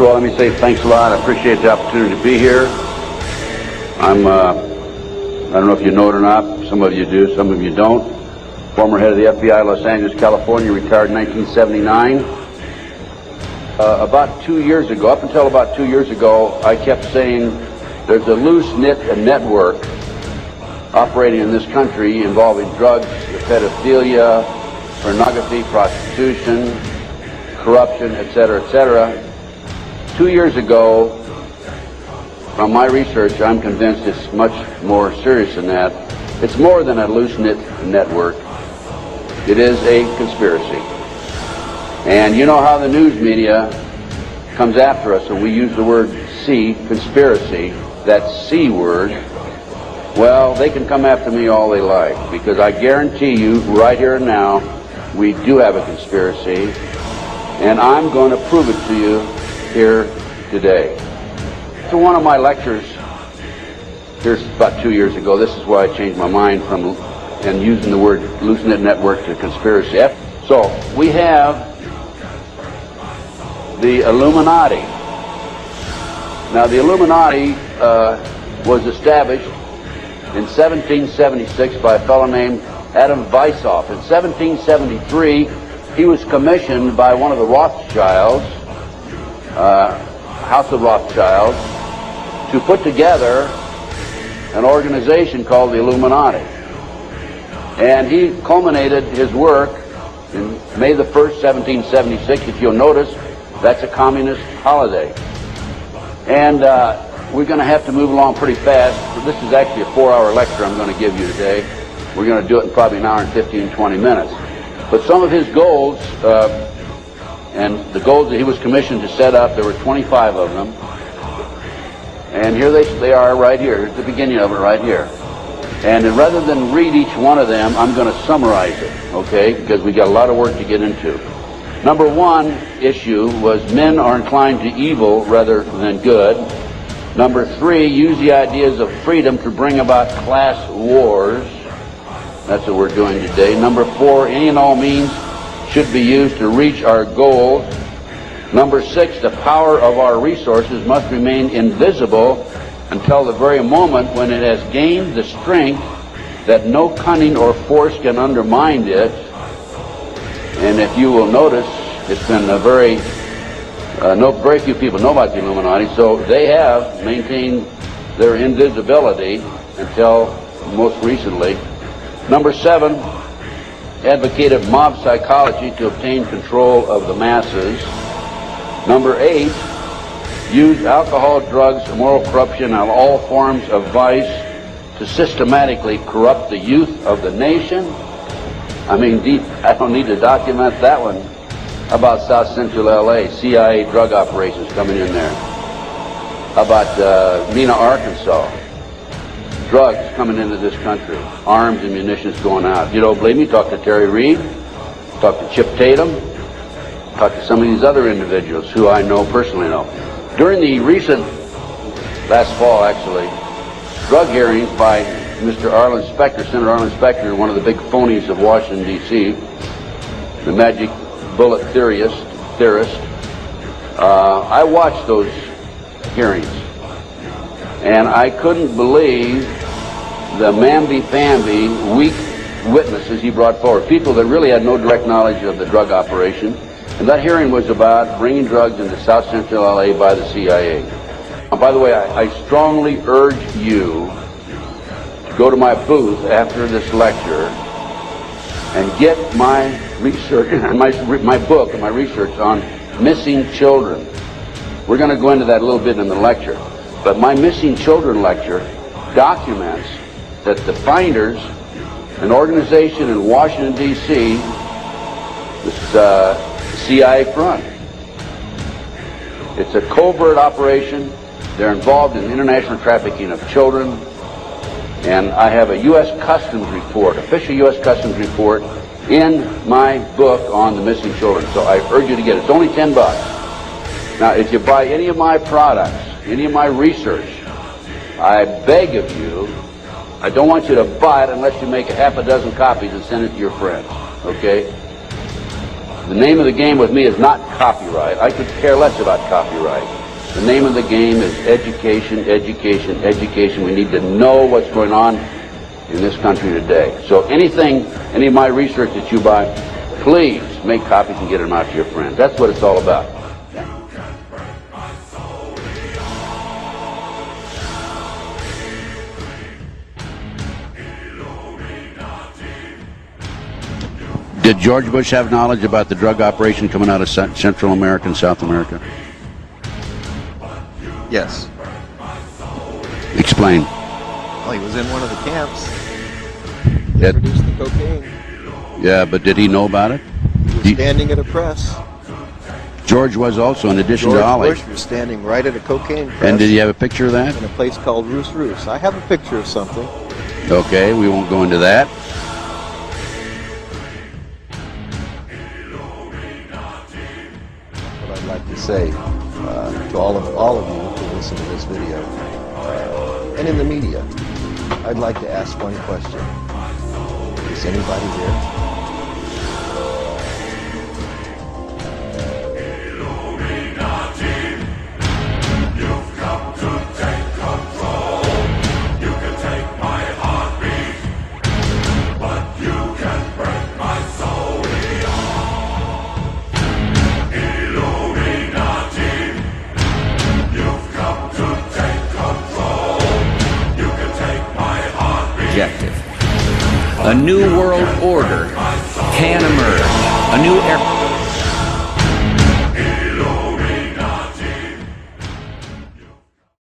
of all, let me say thanks a lot. I appreciate the opportunity to be here. I don't know if you know it or not. Some of you do, some of you don't. Former head of the FBI, Los Angeles, California, retired in 1979. About 2 years ago, up until about 2 years ago, I kept saying there's a loose-knit network operating in this country involving drugs, pedophilia, pornography, prostitution, corruption, etc., etc. 2 years ago, from my research, I'm convinced it's much more serious than that. It's more than a loose-knit network. It is a conspiracy. And you know how the news media comes after us, and we use the word C, conspiracy, that C word. Well, they can come after me all they like, because I guarantee you, right here and now, we do have a conspiracy, and I'm going to prove it to you here today. So one of my lectures, here's about 2 years ago, this is why I changed my mind from and using the word loose-knit network to conspiracy. So we have the Illuminati. Now the Illuminati was established in 1776 by a fellow named Adam Weishaupt. In 1773, he was commissioned by one of the Rothschilds, House of Rothschild, to put together an organization called the Illuminati. And he culminated his work in May the 1st, 1776. If you'll notice, that's a communist holiday. And we're going to have to move along pretty fast. This is actually a 4-hour lecture I'm going to give you today. We're going to do it in probably an hour and 15, 20 minutes. But some of his goals, and the goals that he was commissioned to set up, there were 25 of them. And here they are right here. Here's the beginning of it right here. And rather than read each one of them, I'm going to summarize it, okay? Because we got a lot of work to get into. Number one issue was men are inclined to evil rather than good. Number three, use the ideas of freedom to bring about class wars. That's what we're doing today. Number four, any and all means should be used to reach our goals. Number six, the power of our resources must remain invisible until the very moment when it has gained the strength that no cunning or force can undermine it. And if you will notice, it's been a very few people know about the Illuminati, so they have maintained their invisibility until most recently. Number seven, advocated mob psychology to obtain control of the masses. Number eight, use alcohol, drugs, moral corruption, and all forms of vice to systematically corrupt the youth of the nation. I mean, I don't need to document that one. How about South Central LA, CIA drug operations coming in there? How about Mena, Arkansas? Drugs coming into this country, arms and munitions going out. You don't believe me? Talk to Terry Reid, talk to Chip Tatum, talk to some of these other individuals who I know personally know. During the recent, last fall actually, drug hearings by Mr. Arlen Specter, Senator Arlen Specter, one of the big phonies of Washington, D.C., the magic bullet theorist, I watched those hearings, and I couldn't believe the mamby-pamby, weak witnesses he brought forward, people that really had no direct knowledge of the drug operation. And that hearing was about bringing drugs into South Central LA by the CIA. And by the way, I strongly urge you to go to my booth after this lecture and get my research, my book and my research on missing children. We're going to go into that a little bit in the lecture. But my missing children lecture documents that the finders, an organization in Washington, D.C., this CIA front. It's a covert operation. They're involved in international trafficking of children. And I have a U.S. Customs report, official U.S. Customs report, in my book on the missing children. So I urge you to get it. It's only $10. Now, if you buy any of my products, any of my research, I beg of you, I don't want you to buy it unless you make a half a dozen copies and send it to your friends, okay? The name of the game with me is not copyright. I could care less about copyright. The name of the game is education, education, education. We need to know what's going on in this country today. So anything, any of my research that you buy, please make copies and get them out to your friends. That's what it's all about. Did George Bush have knowledge about the drug operation coming out of Central America and South America? Yes. Explain. Well, he was in one of the camps. He produced the cocaine. Yeah, but did he know about it? He was standing at a press. George was also, in addition to Ollie. George Bush was standing right at a cocaine press. And did you have a picture of that? In a place called Roos Roos. I have a picture of something. Okay, we won't go into that. What I'd like to say to all of you who listen to this video, and in the media, I'd like to ask one question. Is anybody there? A new world order can emerge. A new era.